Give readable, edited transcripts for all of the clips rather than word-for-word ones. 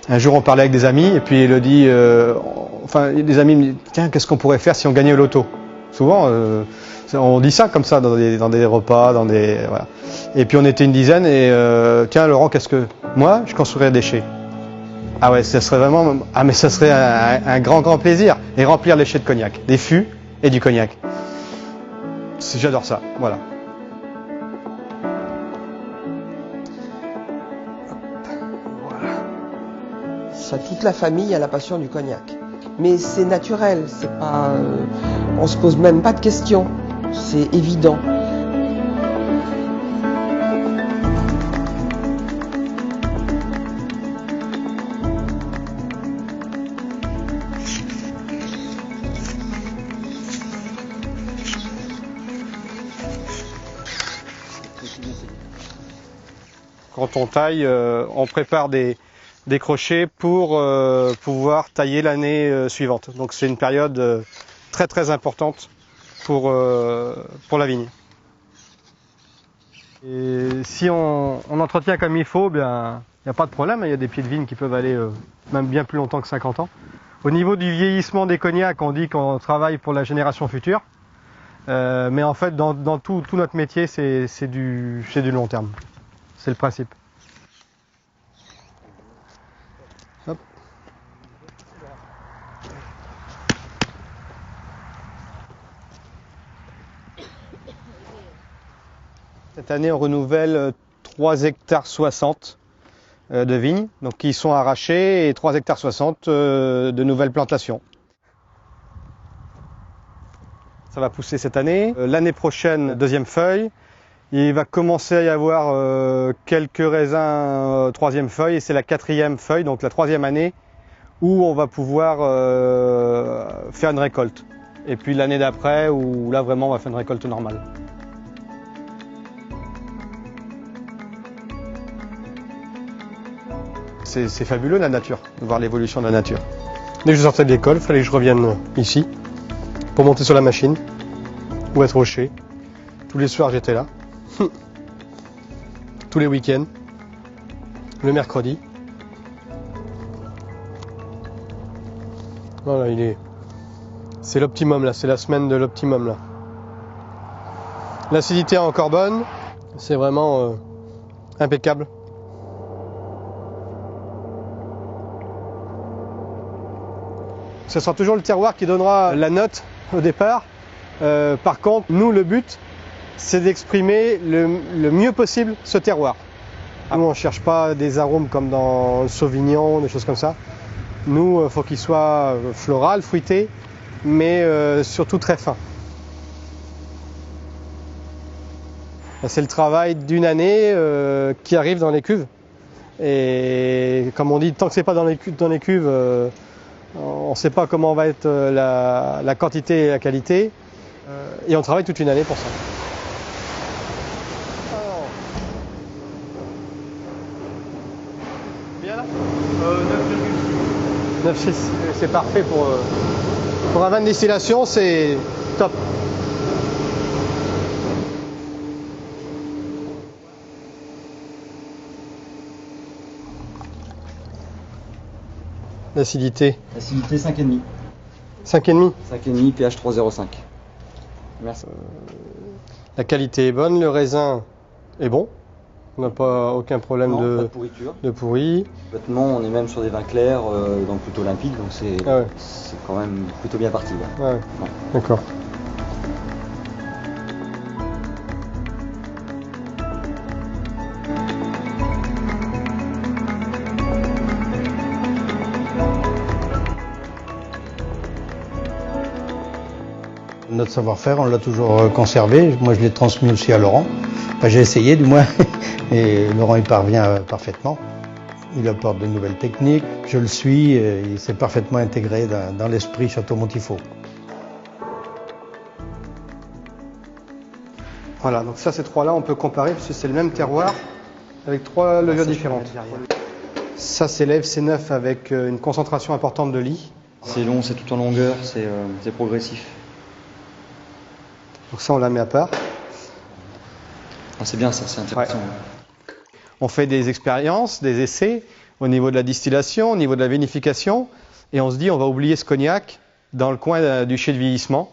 Un jour, on parlait avec des amis, et puis Elodie, enfin, des amis me disent « Tiens, qu'est-ce qu'on pourrait faire si on gagnait au loto ?» Souvent, on dit ça comme ça dans des repas, voilà. Et puis on était une dizaine, et « Tiens, Laurent, qu'est-ce que... » Moi, je construirais des déchets. Ah ouais, ça serait vraiment... Ah mais ça serait un grand plaisir. Et remplir les chais de cognac, des fûts et du cognac. J'adore ça, voilà. Ça, toute la famille a la passion du cognac. Mais c'est naturel, c'est pas, on se pose même pas de questions, c'est évident. Quand on taille, on prépare des crochets pour pouvoir tailler l'année suivante. Donc c'est une période très importante pour la vigne. Et si on entretient comme il faut, bien il n'y a pas de problème, il y a des pieds de vigne qui peuvent aller même bien plus longtemps que 50 ans. Au niveau du vieillissement des cognacs, on dit qu'on travaille pour la génération future. Mais en fait, dans tout notre métier, c'est du long terme. C'est le principe. Hop. Cette année, on renouvelle 3 hectares 60 de vignes, donc qui sont arrachés, et 3 hectares 60 de nouvelles plantations. Ça va pousser cette année. L'année prochaine, deuxième feuille. Il va commencer à y avoir quelques raisins troisième feuille, et c'est la 4e feuille, donc la 3e année, où on va pouvoir faire une récolte. Et puis l'année d'après, où là vraiment on va faire une récolte normale. C'est fabuleux la nature, de voir l'évolution de la nature. Dès que je sortais de l'école, il fallait que je revienne ici, pour monter sur la machine, ou être au chai. Tous les soirs j'étais là. Tous les week-ends, le mercredi. Voilà, c'est l'optimum là, c'est la semaine de l'optimum là. L'acidité est encore bonne, c'est vraiment impeccable. Ce sera toujours le terroir qui donnera la note au départ. Par contre, nous, le but, c'est d'exprimer le mieux possible ce terroir. Nous, on ne cherche pas des arômes comme dans le Sauvignon, des choses comme ça. Nous, il faut qu'il soit floral, fruité, mais surtout très fin. C'est le travail d'une année qui arrive dans les cuves. Et comme on dit, tant que c'est pas dans les cuves, on ne sait pas comment va être la quantité et la qualité. Et on travaille toute une année pour ça. Bien là 9,6. C'est parfait pour un vin de distillation, c'est top. L'acidité. L'acidité 5,5. 5,5. 5,5 pH 3,05. Merci. La qualité est bonne, le raisin est bon. On n'a pas aucun problème pas de pourriture. De pourri. Complètement, on est même sur des vins clairs, donc plutôt limpides, donc c'est quand même plutôt bien parti. Là. Ouais. Ouais. D'accord. Notre savoir-faire, on l'a toujours conservé. Moi, je l'ai transmis aussi à Laurent. Enfin, j'ai essayé, du moins. Et Laurent y parvient parfaitement. Il apporte de nouvelles techniques. Je le suis. Il s'est parfaitement intégré dans l'esprit Château Montifaux. Voilà, donc ça, ces trois-là, on peut comparer parce que c'est le même terroir avec 3 levures différentes. Ça, c'est l'Ève C9 avec une concentration importante de lie. C'est long, c'est tout en longueur, c'est progressif. Donc ça, on la met à part. Ah, c'est bien ça, c'est intéressant. Ouais. On fait des expériences, des essais, au niveau de la distillation, au niveau de la vinification. Et on se dit, on va oublier ce cognac dans le coin du chai de vieillissement,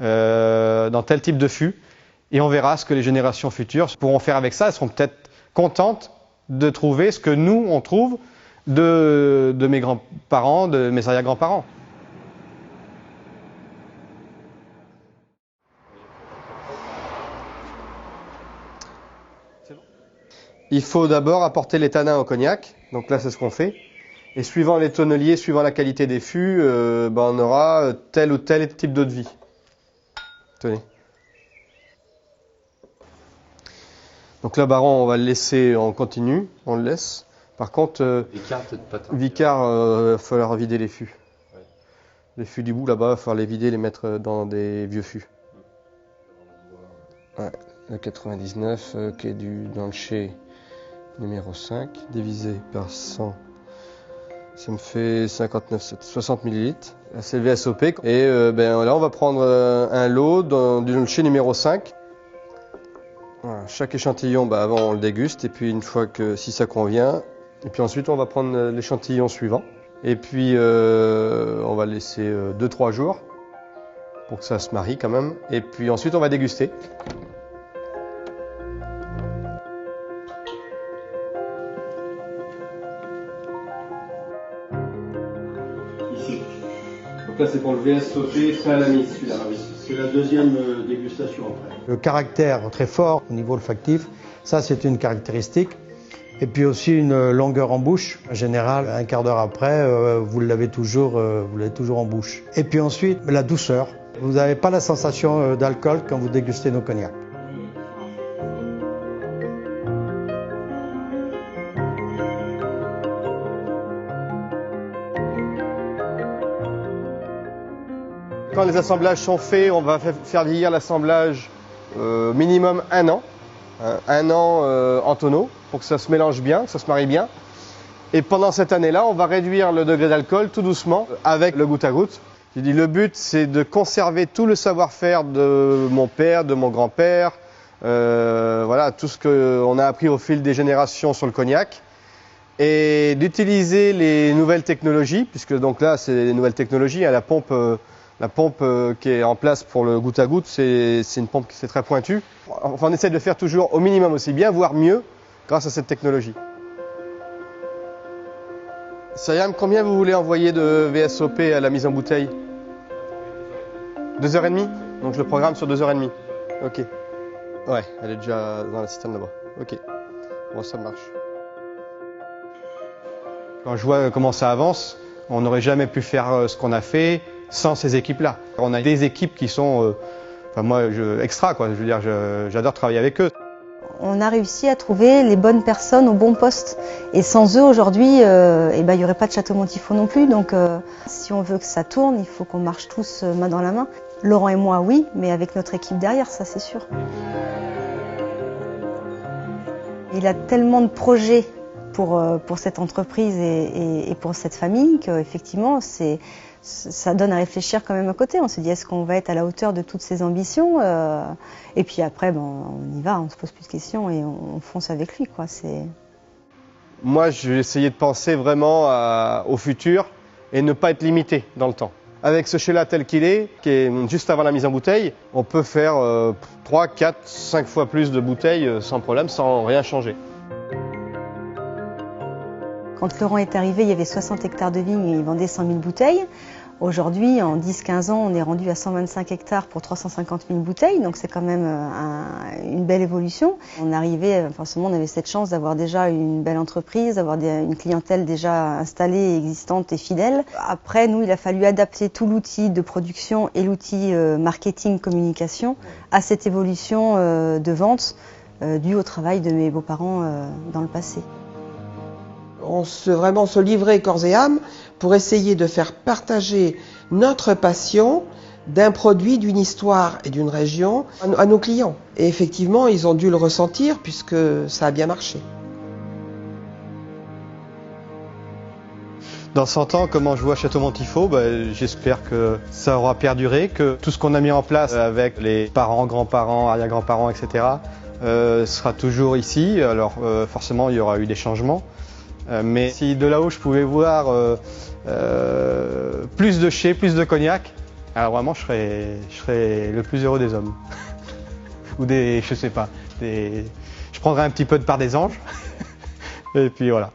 dans tel type de fût. Et on verra ce que les générations futures pourront faire avec ça. Elles seront peut-être contentes de trouver ce que nous, on trouve de mes grands-parents, de mes arrière-grands-parents. Il faut d'abord apporter les tanins au cognac. Donc là, c'est ce qu'on fait. Et suivant les tonneliers, suivant la qualité des fûts, on aura tel ou tel type d'eau de vie. Tenez. Donc là, Baron, on va le laisser en continu, on le laisse. Par contre, Vicard, il va falloir vider les fûts. Ouais. Les fûts du bout, là-bas, il va falloir les vider, les mettre dans des vieux fûts. Ouais, le 99 qui est dans le chai numéro 5, divisé par 100, ça me fait 60 ml. C'est le VSOP. Et là, on va prendre un lot dans le chai numéro 5. Voilà, chaque échantillon, avant on le déguste, et puis une fois que si ça convient, et puis ensuite on va prendre l'échantillon suivant. Et puis on va le laisser 2-3 jours pour que ça se marie quand même. Et puis ensuite on va déguster. Ici. Donc là c'est pour le VSOP Saint-Lamy, celui-là. C'est la deuxième dégustation après. Le caractère très fort au niveau olfactif, ça c'est une caractéristique. Et puis aussi une longueur en bouche. En général, un quart d'heure après, vous l'avez toujours en bouche. Et puis ensuite, la douceur. Vous n'avez pas la sensation d'alcool quand vous dégustez nos cognacs. Quand les assemblages sont faits, on va faire vieillir l'assemblage minimum 1 an. 1 an en tonneau pour que ça se mélange bien, que ça se marie bien. Et pendant cette année-là, on va réduire le degré d'alcool tout doucement avec le goutte à goutte. J'ai dit le but c'est de conserver tout le savoir-faire de mon père, de mon grand-père, voilà, tout ce qu'on a appris au fil des générations sur le cognac. Et d'utiliser les nouvelles technologies, puisque donc là c'est les nouvelles technologies, la pompe qui est en place pour le goutte à goutte, c'est une pompe qui est très pointue. Enfin, on essaie de le faire toujours au minimum aussi bien, voire mieux, grâce à cette technologie. Sayam, combien vous voulez envoyer de VSOP à la mise en bouteille? 2h30? Donc je le programme sur 2h30. Ok. Ouais, elle est déjà dans la citerne là-bas. Ok. Bon, ça marche. Quand je vois comment ça avance, on n'aurait jamais pu faire ce qu'on a fait sans ces équipes-là. On a des équipes qui sont, extra quoi. Je veux dire, j'adore travailler avec eux. On a réussi à trouver les bonnes personnes au bon poste. Et sans eux, aujourd'hui, il n'y aurait pas de Château Montifaux non plus. Donc, si on veut que ça tourne, il faut qu'on marche tous main dans la main. Laurent et moi, oui, mais avec notre équipe derrière, ça c'est sûr. Il a tellement de projets pour cette entreprise et pour cette famille qu'effectivement, ça donne à réfléchir quand même à côté. On se dit, est-ce qu'on va être à la hauteur de toutes ces ambitions? Et puis après, on y va, on se pose plus de questions et on fonce avec lui, quoi. Moi, je vais essayer de penser vraiment au futur et ne pas être limité dans le temps. Avec ce chai-là tel qu'il est, qui est juste avant la mise en bouteille, on peut faire 3, 4, 5 fois plus de bouteilles sans problème, sans rien changer. Quand Laurent est arrivé, il y avait 60 hectares de vignes et il vendait 100 000 bouteilles. Aujourd'hui, en 10-15 ans, on est rendu à 125 hectares pour 350 000 bouteilles, donc c'est quand même une belle évolution. On arrivait, forcément, on avait cette chance d'avoir déjà une belle entreprise, d'avoir une clientèle déjà installée, existante et fidèle. Après, nous, il a fallu adapter tout l'outil de production et l'outil marketing, communication à cette évolution de vente due au travail de mes beaux-parents dans le passé. On vraiment se livrer corps et âme pour essayer de faire partager notre passion d'un produit, d'une histoire et d'une région à nos clients. Et effectivement, ils ont dû le ressentir puisque ça a bien marché. Dans 100 ans, comment je vois Château Montifaux, j'espère que ça aura perduré, que tout ce qu'on a mis en place avec les parents, grands-parents, arrière-grands-parents, etc. Sera toujours ici. Alors forcément, il y aura eu des changements. Mais si de là-haut je pouvais voir plus de chais, plus de cognac, alors vraiment je serais le plus heureux des hommes. Ou je sais pas, je prendrais un petit peu de part des anges. Et puis voilà.